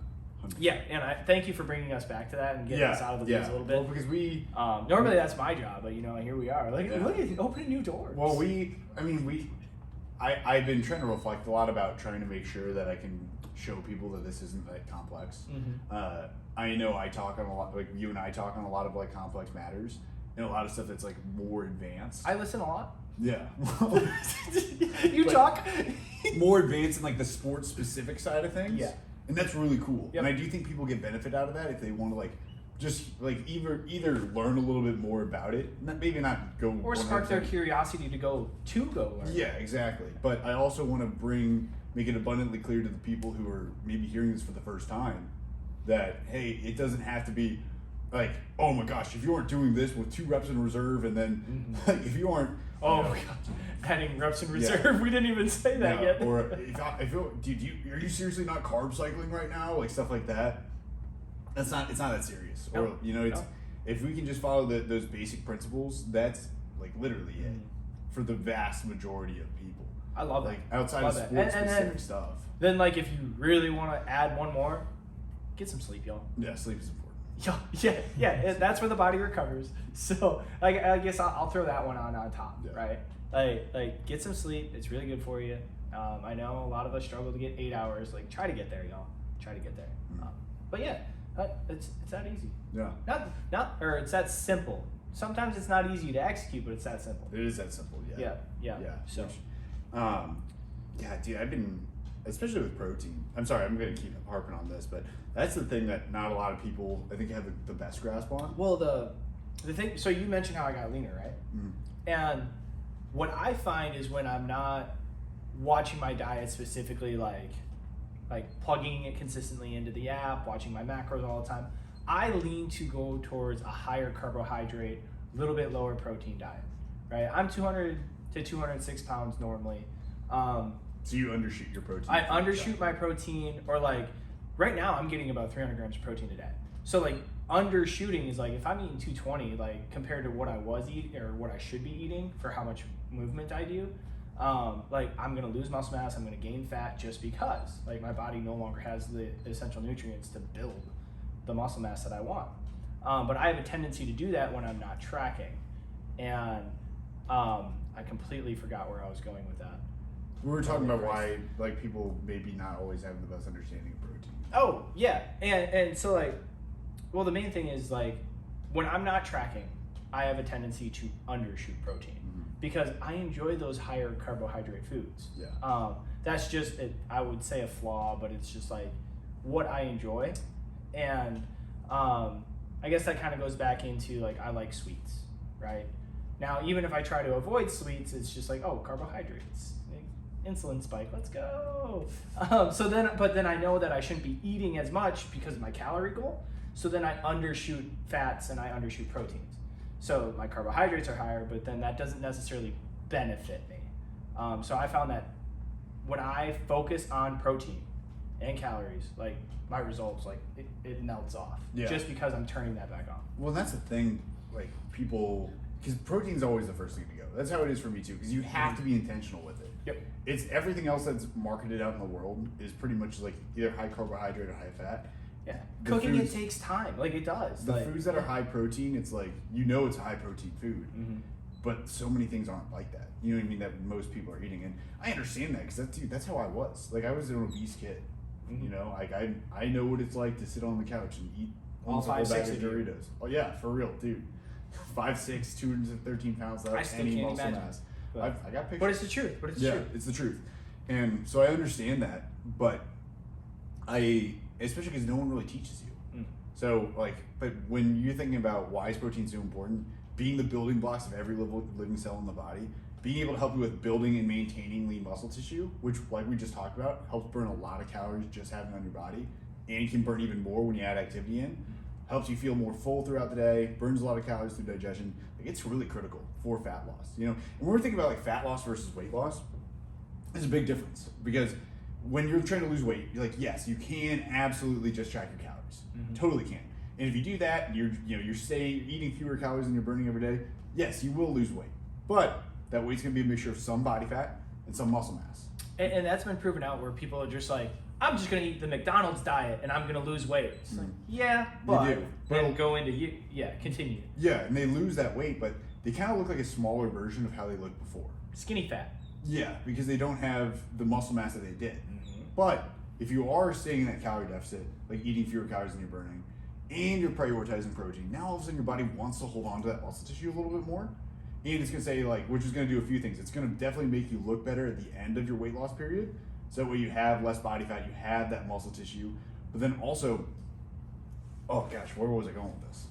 Yeah, and I thank you for bringing us back to that and getting us out of the weeds a little bit. Well, because normally that's my job, but here we are. Look at open a new door. Well, I've been trying to reflect a lot about trying to make sure that I can show people that this isn't that complex. I know I talk on a lot, like you and I talk on a lot of like complex matters and a lot of stuff that's like more advanced. I listen a lot. Yeah. You But talk. more advanced in like the sports specific side of things. Yeah. And that's really cool. Yep. And I do think people get benefit out of that if they want to like just like either learn a little bit more about it, maybe not go Or spark their 100%. curiosity to go learn. Yeah, exactly. But I also want to make it abundantly clear to the people who are maybe hearing this for the first time that, hey, it doesn't have to be like, oh my gosh, if you aren't doing this with 2 reps in reserve and then like if you aren't, Oh my god, adding reps in reserve. We didn't even say that yet. Or if are you seriously not carb cycling right now? Like stuff like that. It's not that serious. No. Or if we can just follow those basic principles, that's like literally it for the vast majority of people. I love that. Like outside Love of that. sports And specific then- stuff. Then, like, if you really want to add one more, get some sleep, y'all. Yeah, sleep is important. Yeah. That's where the body recovers. So, like, I guess I'll throw that one on top, Yeah. right? Like, get some sleep. It's really good for you. I know a lot of us struggle to get 8 hours. Like, try to get there, y'all. Try to get there. But yeah, it's that easy. Yeah. Or it's that simple. Sometimes it's not easy to execute, but it's that simple. It is that simple. Yeah. Yeah. So, yeah, dude, I've been, especially with protein. I'm sorry, I'm going to keep harping on this, but that's the thing that not a lot of people, I think, have the best grasp on. well, the thing. So you mentioned how I got leaner, right? And what I find is when I'm not watching my diet specifically, like plugging it consistently into the app, watching my macros all the time, I lean to go towards a higher carbohydrate, little bit lower protein diet, right? I'm 200 to 206 pounds normally. So you undershoot your protein. I undershoot my protein, or like right now I'm getting about 300 grams of protein a day. So like undershooting is like if I'm eating 220, like compared to what I was eating or what I should be eating for how much movement I do, like I'm gonna lose muscle mass, I'm gonna gain fat just because like my body no longer has the essential nutrients to build the muscle mass that I want. But I have a tendency to do that when I'm not tracking, and I completely forgot where I was going with that. We were talking about why like people maybe not always have the best understanding of protein. Oh yeah, and so like, well, the main thing is like when I'm not tracking, I have a tendency to undershoot protein because I enjoy those higher carbohydrate foods. Yeah. That's just I would say a flaw, but it's just like what I enjoy, and I guess that kind of goes back into like I like sweets, right? Now even if I try to avoid sweets, it's just like, oh, carbohydrates. Insulin spike, let's go. But then I know that I shouldn't be eating as much because of my calorie goal. So then I undershoot fats and I undershoot proteins. So my carbohydrates are higher, but then that doesn't necessarily benefit me. So I found that when I focus on protein and calories, like my results, like it melts off. Yeah. Just because I'm turning that back on. Well, that's the thing, like people, because protein's always the first thing to go. That's how it is for me too, because you have to be intentional with it. Yep. It's everything else that's marketed out in the world is pretty much like either high carbohydrate or high fat. Yeah. The Cooking it foods- takes time, like it does. The like, foods that are high protein, it's like it's a high protein food, but so many things aren't like that. You know what I mean? That most people are eating, and I understand that because that's how I was. Like I was an obese kid. You know, like I know what it's like to sit on the couch and eat All almost a whole 5'6" bag of of you. Doritos. Oh yeah, for real, dude. 5'6", 213 pounds. I still any can't muscle imagine. mass. But- I got pictures. But it's the truth. But it's the Yeah, truth. it's the truth. And so I understand that, but especially because no one really teaches you. So but when you're thinking about why is protein so important, being the building blocks of every living cell in the body, being able to help you with building and maintaining lean muscle tissue, which like we just talked about, helps burn a lot of calories just having on your body, and you can burn even more when you add activity in, helps you feel more full throughout the day, burns a lot of calories through digestion. Like it's really critical for fat loss. You know, and when we're thinking about like fat loss versus weight loss, there's a big difference because when you're trying to lose weight, you're like, yes, you can absolutely just track your calories. Totally can. And if you do that, you're eating fewer calories than you're burning every day, yes, you will lose weight. But that weight's gonna be a mixture of some body fat and some muscle mass. And that's been proven out where people are just like, I'm just gonna eat the McDonald's diet and I'm gonna lose weight. It's like, yeah, but do. then go into continue. Yeah, and they lose that weight, but they kind of look like a smaller version of how they looked before. Skinny fat. Yeah, because they don't have the muscle mass that they did. Mm-hmm. But if you are staying in that calorie deficit, like eating fewer calories than you're burning, and you're prioritizing protein, now all of a sudden your body wants to hold on to that muscle tissue a little bit more. And it's going to say, like, which is going to do a few things. It's going to definitely make you look better at the end of your weight loss period. So that way you have less body fat, you have that muscle tissue. But then also, oh gosh, where was I going with this?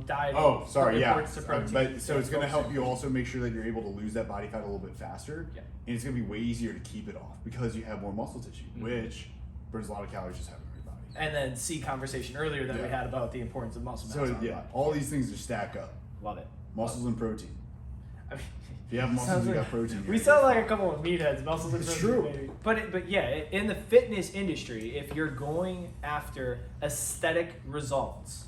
Diet. Oh, sorry, yeah. Reports to protein. But so it's going to help you also make sure that you're able to lose that body fat a little bit faster. Yeah. And it's going to be way easier to keep it off because you have more muscle tissue, Mm-hmm. which burns a lot of calories just having your body. And then C conversation earlier that we Yeah. had about the importance of muscle mass. So on the yeah, body. all these things just stack up. Love it. Muscles and protein. I mean, If you have muscles, sounds you like- got protein. We sound like a couple of meatheads, muscles and It's protein, true. baby. But yeah, in the fitness industry, if you're going after aesthetic results,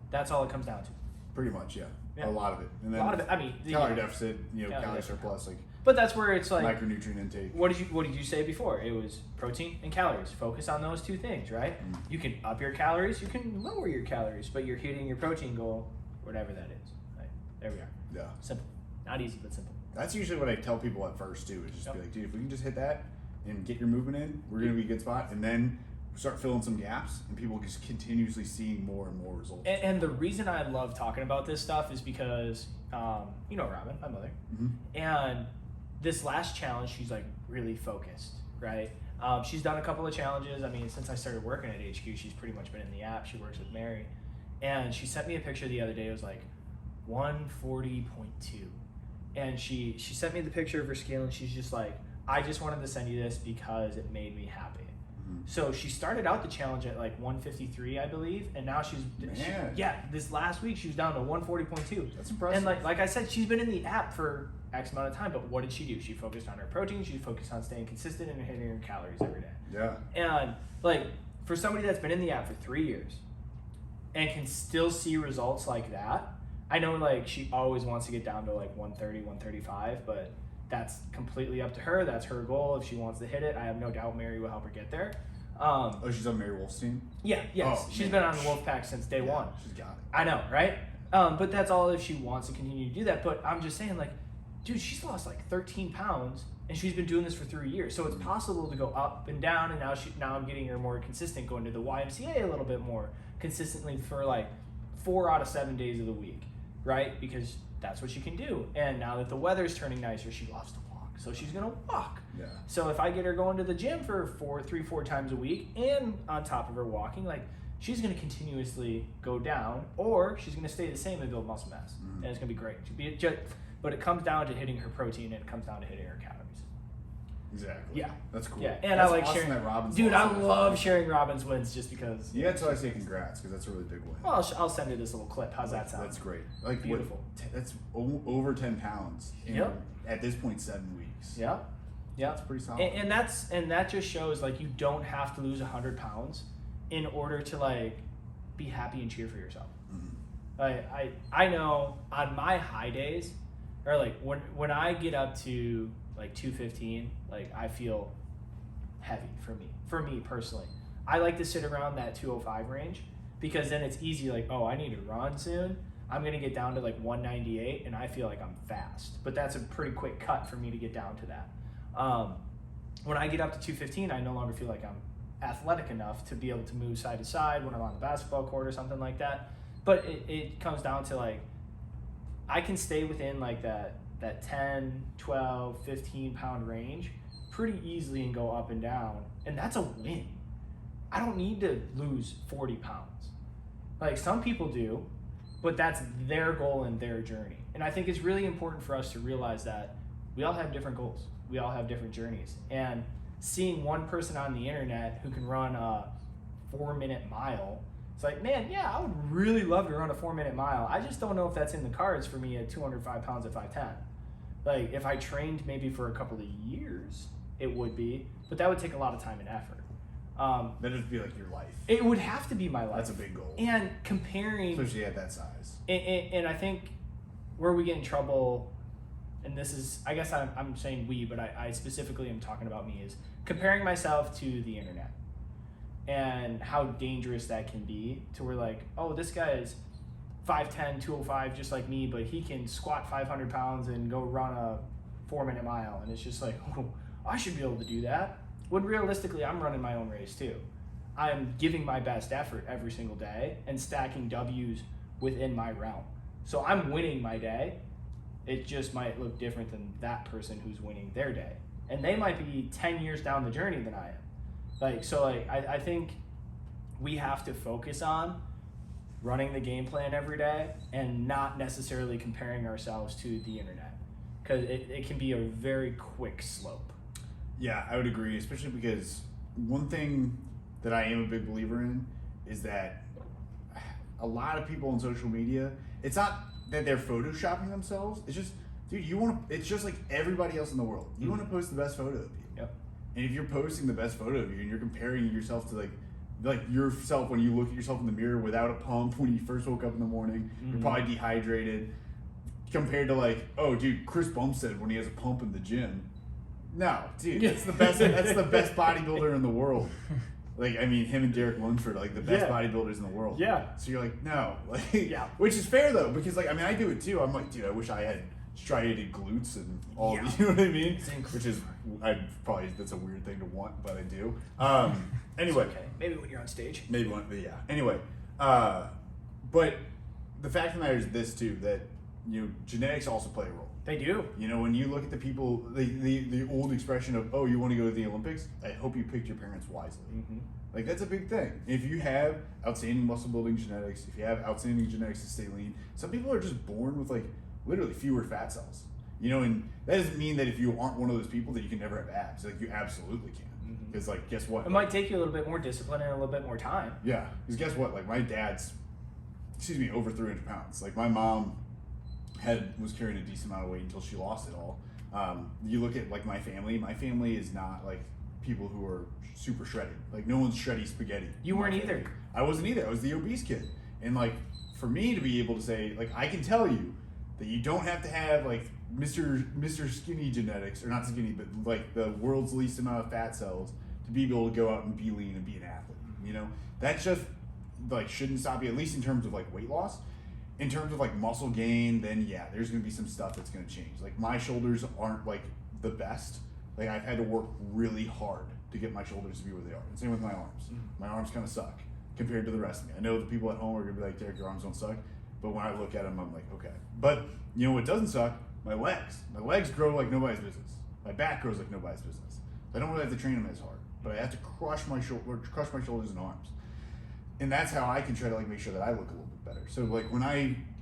that's all it comes down to. Pretty much, yeah. Yeah. A lot of it. And A then lot of it. I mean, calorie deficit, Calorie calorie deficit. surplus, like But that's where it's like, micronutrient intake. what did you say before? It was protein and calories. Focus on those two things, right? Mm. You can up your calories, you can lower your calories, but you're hitting your protein goal, whatever that is. Right? There we are. Yeah. Simple. Not easy, but simple. That's usually what I tell people at first too, is just Yep. be like, dude, if we can just hit that and get your movement in, we're gonna be a good spot. And then start filling some gaps and people just continuously seeing more and more results. And the reason I love talking about this stuff is because, you know Robin, my mother, Mhm. and this last challenge, she's like really focused, right? She's done a couple of challenges. I mean, since I started working at HQ, she's pretty much been in the app. She works with Mary. And she sent me a picture the other day. It was like 140.2. And she sent me the picture of her scale and she's just like, I just wanted to send you this because it made me happy. So she started out the challenge at like 153, I believe, and now Man. this last week she was down to 140.2. That's impressive. And like I said, she's been in the app for X amount of time, but what did she do? She focused on her protein, she focused on staying consistent and hitting her calories every day. Yeah. And like for somebody that's been in the app for 3 years and can still see results like that, I know like she always wants to get down to like 130, 135, but that's completely up to her. That's her goal. If she wants to hit it, I have no doubt Mary will help her get there. Oh, she's on Mary Wolf's team? Yeah, yes. Oh, She's man. been on the Wolfpack since day one. She's got it. I know, right? But that's all if she wants to continue to do that. But I'm just saying, like, dude, she's lost like 13 pounds and she's been doing this for 3 years. So it's possible to go up and down. And now I'm getting her more consistent, going to the YMCA a little bit more consistently for like 4 out of 7 days of the week, right? Because that's what she can do. And now that the weather's turning nicer, she loves to walk. So she's going to walk. Yeah. So if I get her going to the gym for 4 times a week and on top of her walking, like she's going to continuously go down or she's going to stay the same and build muscle mass. And it's going to be great. But it comes down to hitting her protein and it comes down to hitting her calories. Exactly. Yeah. That's cool. Yeah, and That's I like awesome sharing. that Robin's Dude, I lost it. love sharing Robin's wins just because. You gotta tell I say congrats because that's a really big win. Well, I'll send you this little clip. How's that sound? That's great. Like Beautiful. That's over 10 pounds. In, Yep. At this point, 7 weeks. Yeah. Yeah. That's pretty solid. And that just shows like you don't have to lose 100 pounds in order to like be happy and cheer for yourself. Mhm. I know on my high days, or like when I get up to like 215, like I feel heavy for me personally. I like to sit around that 205 range because then it's easy, like, oh, I need to run soon. I'm gonna get down to like 198 and I feel like I'm fast, but that's a pretty quick cut for me to get down to that. When I get up to 215, I no longer feel like I'm athletic enough to be able to move side to side when I'm on the basketball court or something like that. But it comes down to like, I can stay within like that 10, 12, 15 pound range pretty easily and go up and down. And that's a win. I don't need to lose 40 pounds. Like some people do, but that's their goal and their journey. And I think it's really important for us to realize that we all have different goals. We all have different journeys. And seeing one person on the internet who can run a 4-minute mile, it's like, man, yeah, I would really love to run a 4-minute mile. I just don't know if that's in the cards for me at 205 pounds at 5'10". Like if I trained maybe for a couple of years, it would be, but that would take a lot of time and effort. That'd just be like your life. It would have to be my life. That's a big goal. And comparing, Especially at that size. and I think where we get in trouble, and this is, I guess I'm saying we, but I specifically am talking about me, is comparing myself to the internet and how dangerous that can be to where like, oh, this guy is 5'10", 205 just like me, but he can squat 500 pounds and go run a 4-minute mile, and it's just like, oh, I should be able to do that. When realistically, I'm running my own race too. I'm giving my best effort every single day and stacking W's within my realm. So I'm winning my day. It just might look different than that person who's winning their day. And they might be 10 years down the journey than I am. I think we have to focus on running the game plan every day and not necessarily comparing ourselves to the internet, because it can be a very quick slope. Yeah, I would agree, especially because one thing that I am a big believer in is that a lot of people on social media, it's not that they're photoshopping themselves. It's just, dude, it's just like everybody else in the world. You want to post the best photo of you. Yep. And if you're posting the best photo of you and you're comparing yourself to like yourself when you look at yourself in the mirror without a pump when you first woke up in the morning, you're probably dehydrated, compared to like, oh dude, Chris Bumstead when he has a pump in the gym. No, dude, that's the best bodybuilder in the world. Like, I mean, him and Derek Lunsford are like the best bodybuilders in the world. Yeah. So you're like, no. Which is fair though, because like, I mean, I do it too. I'm like, dude, I wish I had striated glutes and all, you know what I mean? Which is, that's a weird thing to want, but I do. Anyway. It's okay. Maybe when you're on stage. Maybe one, but yeah. Anyway, but the fact of the matter is this too, that, you know, genetics also play a role. They do. You know, when you look at the people, the old expression of, oh, you want to go to the Olympics? I hope you picked your parents wisely. Mm-hmm. Like, that's a big thing. If you have outstanding muscle building genetics, if you have outstanding genetics to stay lean, some people are just born with like literally fewer fat cells. You know, and that doesn't mean that if you aren't one of those people that you can never have abs. Like, you absolutely can. Because like, guess what? It might take you a little bit more discipline and a little bit more time. Yeah, because guess what? Like, my dad's, over 300 pounds. Like, my mom was carrying a decent amount of weight until she lost it all. You look at like my family is not like people who are super shredded. Like, no one's shreddy spaghetti. You weren't either. I wasn't either. I was the obese kid. And like, for me to be able to say, like, I can tell you that you don't have to have like Mr. Skinny genetics, or not skinny, but like the world's least amount of fat cells to be able to go out and be lean and be an athlete. You know, that just like shouldn't stop you, at least in terms of like weight loss. In terms of like muscle gain, then yeah, there's gonna be some stuff that's gonna change. Like, my shoulders aren't like the best. Like, I've had to work really hard to get my shoulders to be where they are. And same with my arms. My arms kind of suck compared to the rest of me. I know the people at home are gonna be like, Derek, your arms don't suck. But when I look at them, I'm like, okay. But you know what doesn't suck? My legs. My legs grow like nobody's business. My back grows like nobody's business. I don't really have to train them as hard, but I have to crush my shoulders and arms. And that's how I can try to like make sure that I look a little bit better. So like,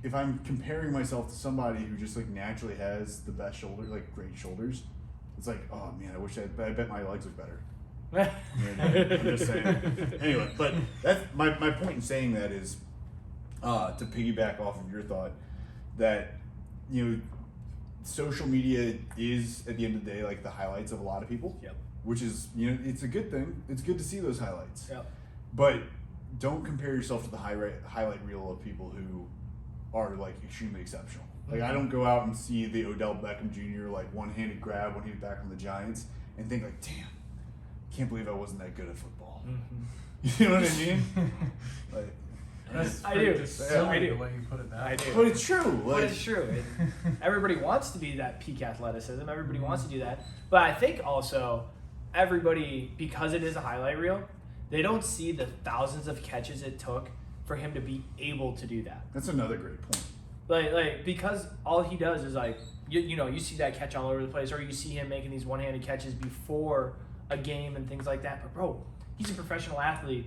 if I'm comparing myself to somebody who just like naturally has the best shoulders, like great shoulders, it's like, oh man, I bet my legs look better. I'm just saying. Anyway, but that's my point in saying that is to piggyback off of your thought that, you know, social media is at the end of the day like the highlights of a lot of people. Yep. Which is, you know, it's a good thing. It's good to see those highlights. Yep. But don't compare yourself to the highlight reel of people who are like extremely exceptional. Like, I don't go out and see the Odell Beckham Jr. like one-handed grab when he was back on the Giants and think like, damn, can't believe I wasn't that good at football. You know what I mean? Like, I do. I do. The way you put it that. I do. but it's true. But it's true. Everybody wants to be that peak athleticism. Everybody wants to do that. But I think also everybody, because it is a highlight reel, they don't see the thousands of catches it took for him to be able to do that. That's another great point. Like because all he does is like, you know, you see that catch all over the place, or you see him making these one-handed catches before a game and things like that. But bro, he's a professional athlete.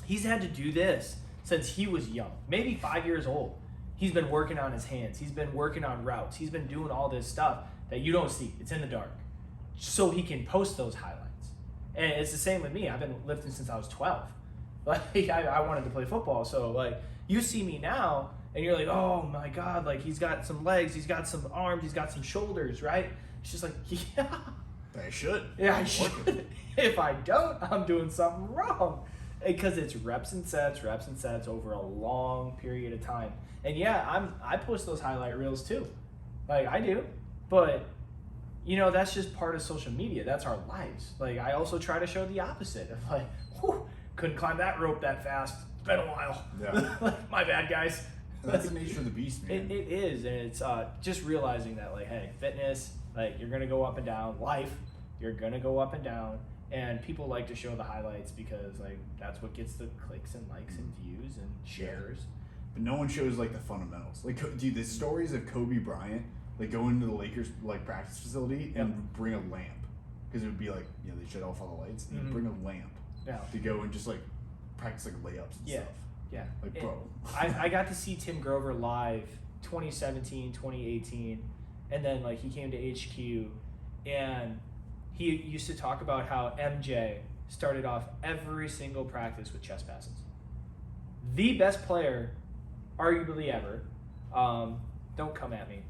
He's had to do this since he was young, maybe 5 years old. He's been working on his hands. He's been working on routes. He's been doing all this stuff that you don't see. It's in the dark. So he can post those highlights. And it's the same with me. I've been lifting since I was 12. Like, I wanted to play football. So, like, you see me now, and you're like, oh, my God. Like, he's got some legs. He's got some arms. He's got some shoulders, right? It's just like, yeah. I should. Yeah, I should. If I don't, I'm doing something wrong. Because it's reps and sets over a long period of time. And yeah, I post those highlight reels too. Like, I do. But, you know, that's just part of social media. That's our lives. Like, I also try to show the opposite of like, whew, couldn't climb that rope that fast. It's been a while. Yeah. Like, my bad, guys. That's the nature of the beast, man. It is. And it's just realizing that, like, hey, fitness, Like, you're going to go up and down. Life, you're going to go up and down. And people like to show the highlights because, like, that's what gets the clicks and likes and views and shares. But no one shows, like, the fundamentals. Like, dude, the stories of Kobe Bryant, like, going into the Lakers, like, practice facility and bring a lamp. Because it would be, like, you know, they shut off all the lights. And he'd bring a lamp to go and just, like, practice, like, layups and stuff. Yeah. Like, bro. I got to see Tim Grover live 2017, 2018. And then, like, he came to HQ. And he used to talk about how MJ started off every single practice with chest passes. The best player, arguably ever. Don't come at me.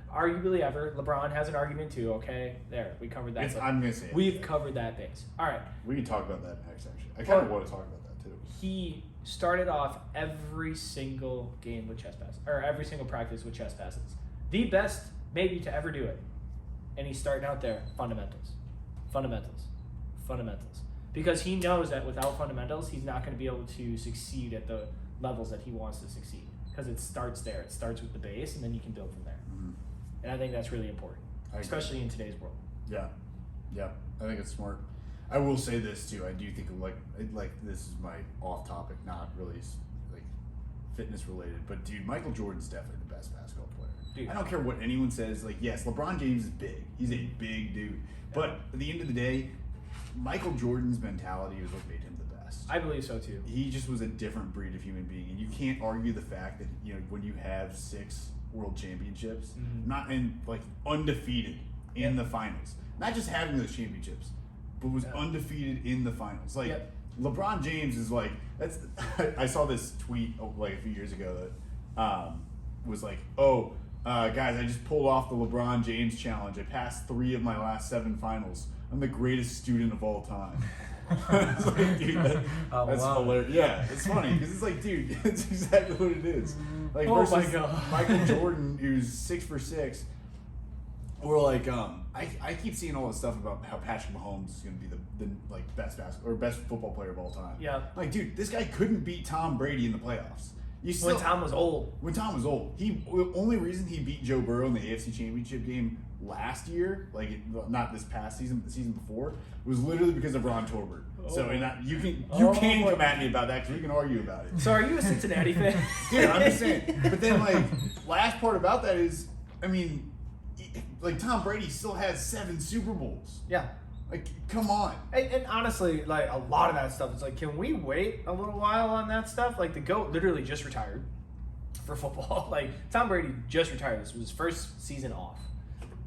Arguably ever. LeBron has an argument too. Okay, there, we covered that. I'm gonna say it. We've covered that base. All right. We can talk about that next. Actually, I kind of want to talk about that too. He started off every single game with chest passes, or every single practice with chest passes. The best, maybe, to ever do it. And he's starting out there, fundamentals. Because he knows that without fundamentals, he's not going to be able to succeed at the levels that he wants to succeed. Because it starts there. It starts with the base, and then you can build from there. Mm-hmm. And I think that's really important, especially in today's world. Yeah, I think it's smart. I will say this too. I do think like this is my off topic, not really like fitness related. But dude, Michael Jordan's definitely the best basketball player. Dude, I don't care what anyone says. Like, yes, LeBron James is big. He's a big dude. But at the end of the day, Michael Jordan's mentality is what made him the best. I believe so too. He just was a different breed of human being, and you can't argue the fact that, you know, when you have 6 world championships, not in like undefeated in the finals, not just having those championships, but was undefeated in the finals. Like LeBron James is like that's. I saw this tweet like a few years ago that was like, guys, I just pulled off the LeBron James challenge. I passed 3 of my last 7 finals. I'm the greatest student of all time. It's like, dude, that's hilarious. Yeah, it's funny because it's like, dude, it's exactly what it is. Like, versus Michael Jordan, who's 6 for 6. Or like, I keep seeing all this stuff about how Patrick Mahomes is going to be the like best basketball or best football player of all time. Yeah. Like, dude, this guy couldn't beat Tom Brady in the playoffs. When Tom was old. The only reason he beat Joe Burrow in the AFC Championship game last year, like not this past season, but the season before, was literally because of Ron Torbert. So you can come at me about that because we can argue about it. So are you a Cincinnati fan? Dude, I'm just saying. But then, like, last part about that is, I mean, like, Tom Brady still has 7 Super Bowls. Yeah. Like, come on. And honestly, like, a lot of that stuff, it's like, can we wait a little while on that stuff? Like, the GOAT literally just retired for football. Like, Tom Brady just retired. This was his first season off.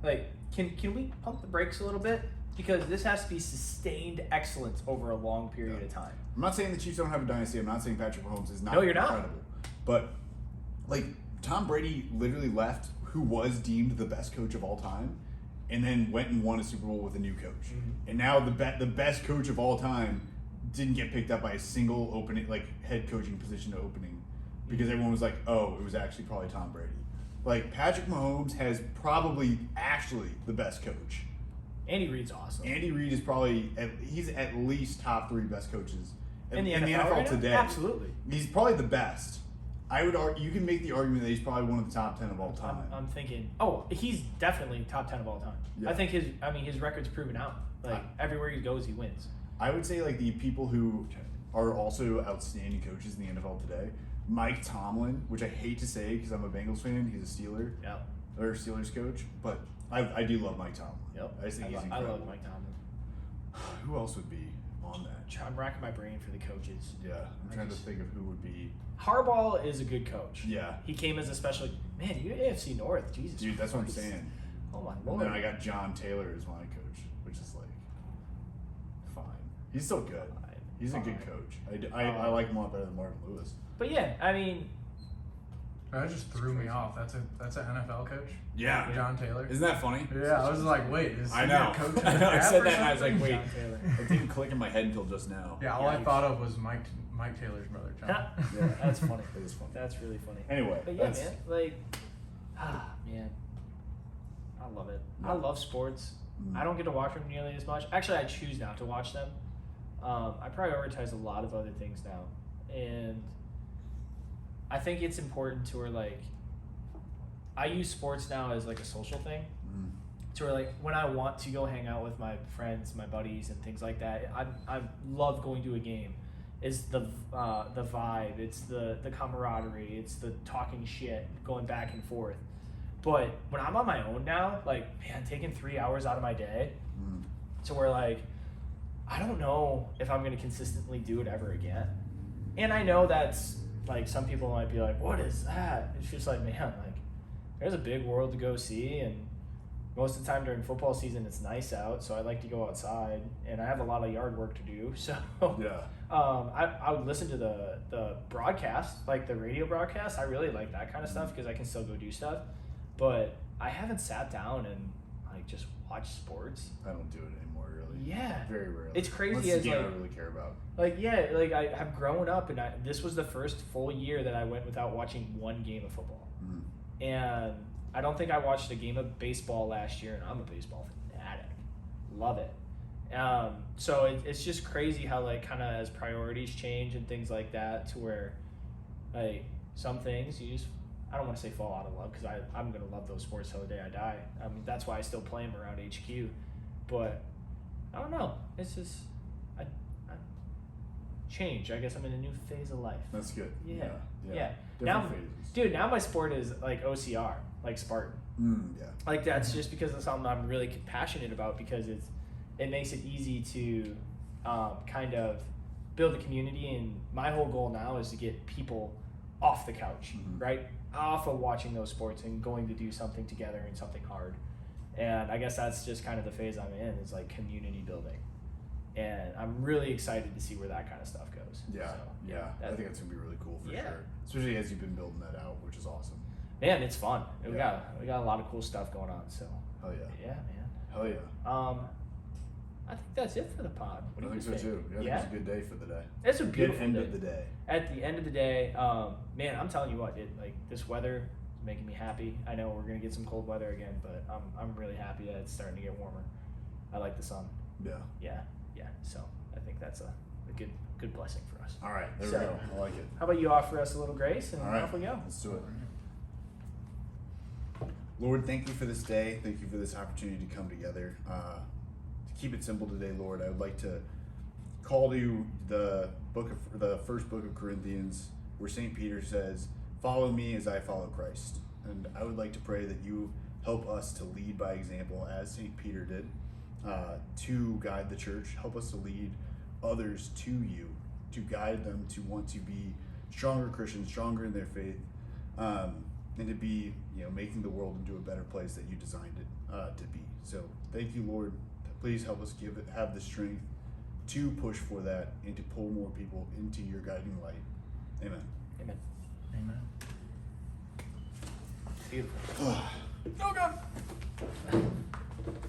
Like, can we pump the brakes a little bit? Because this has to be sustained excellence over a long period of time. I'm not saying the Chiefs don't have a dynasty. I'm not saying Patrick Mahomes is not incredible. But, like, Tom Brady literally left who was deemed the best coach of all time and then went and won a Super Bowl with a new coach. Mm-hmm. And now the best coach of all time didn't get picked up by a single opening, like, head coaching position opening because everyone was like, oh, it was actually probably Tom Brady. Like, Patrick Mahomes has probably actually the best coach. Andy Reid's awesome. Andy Reid is probably he's at least top 3 best coaches in the NFL right today. Absolutely, he's probably the best. I would argue you can make the argument that he's probably one of the top 10 of all time. I'm thinking, he's definitely top 10 of all time. Yeah. I think his record's proven out. Like, everywhere he goes, he wins. I would say, like, the people who are also outstanding coaches in the NFL today, Mike Tomlin, which I hate to say because I'm a Bengals fan. He's a Steeler. Yeah. Or Steelers coach, but I do love Mike Tomlin. Yep. I just think he's incredible. I love Mike Tomlin. Who else would be on that? I'm racking my brain for the coaches. Yeah, I'm trying to think of who would be. Harbaugh is a good coach. Yeah. He came as a special. Man, you AFC North, Jesus. Dude, that's what I'm saying. Oh my lord. And then I got John Taylor as my coach, which is like fine. He's still good. He's a good coach. I like him a lot better than Marvin Lewis. But yeah, I mean, that just threw me off. That's an NFL coach. Yeah, John Taylor. Isn't that funny? Yeah, I was like, wait, is he a coach? I said that and I was like, wait. It didn't click in my head until just now. Yeah, all I thought of was Mike Taylor's brother, John. Yeah, that's funny. It is funny. That's really funny. Anyway, but yeah, man, like, man, I love it. I love sports. I don't get to watch them nearly as much. Actually, I choose not to watch them. I prioritize a lot of other things now, and I think it's important to where, like, I use sports now as like a social thing. Mm. To where like when I want to go hang out with my friends, my buddies, and things like that, I love going to a game. Is the vibe, it's the camaraderie, it's the talking shit, going back and forth. But when I'm on my own now, like, man, taking 3 hours out of my day to where like I don't know if I'm gonna consistently do it ever again. And I know that's like some people might be like, what is that? It's just like, man, like there's a big world to go see, and most of the time during football season it's nice out, so I like to go outside, and I have a lot of yard work to do. So Yeah. I would listen to the broadcast, like the radio broadcast. I really like that kind of stuff because I can still go do stuff. But I haven't sat down and like just watched sports. I don't do it anymore, really. Yeah. Very rarely. It's crazy Unless as it's a game like I really care about. like yeah, like I have grown up, and this was the first full year that I went without watching one game of football. And I don't think I watched a game of baseball last year, and I'm a baseball fanatic. Love it. So it's just crazy how like kind of as priorities change and things like that, to where like some things you just, I don't want to say fall out of love, because I'm going to love those sports till the day I die. I mean, that's why I still play them around HQ. But I don't know. It's just, I change. I guess I'm in a new phase of life. That's good. Yeah. Different Now, phases. dude, now my sport is like OCR, like Spartan. Yeah. Like that's just because it's something I'm really passionate about, because it makes it easy to kind of build a community. And my whole goal now is to get people off the couch, right? Off of watching those sports and going to do something together and something hard. And I guess that's just kind of the phase I'm in, is like community building. And I'm really excited to see where that kind of stuff goes. Yeah. So, I think it's going to be really cool for Yeah. sure. Especially as you've been building that out, which is awesome. Man, it's fun. We Yeah. got a lot of cool stuff going on. So Hell yeah. yeah, man. Hell yeah. I think that's it for the pod. What do I you think so too. Yeah, I think it's a good day for the day. It's a Good beautiful end day. of the day. At the end of the day, man, I'm telling you what, like this weather is making me happy. I know we're gonna get some cold weather again, but I'm really happy that it's starting to get warmer. I like the sun. Yeah. Yeah. So I think that's a good blessing for us. All right. There So- we go. I like it. How about you offer us a little grace, and All right. off we go. Let's do it. Lord, thank you for this day. Thank you for this opportunity to come together. To keep it simple today, Lord, I would like to call to the first book of Corinthians, where St. Peter says, "Follow me as I follow Christ." And I would like to pray that you help us to lead by example, as St. Peter did, to guide the church. Help us to lead others to you, to guide them to want to be stronger Christians, stronger in their faith, and to be, making the world into a better place that you designed it to be. So thank you, Lord. Please help us have the strength to push for that and to pull more people into your guiding light. Amen. Amen. Amen. Beautiful. Oh, God.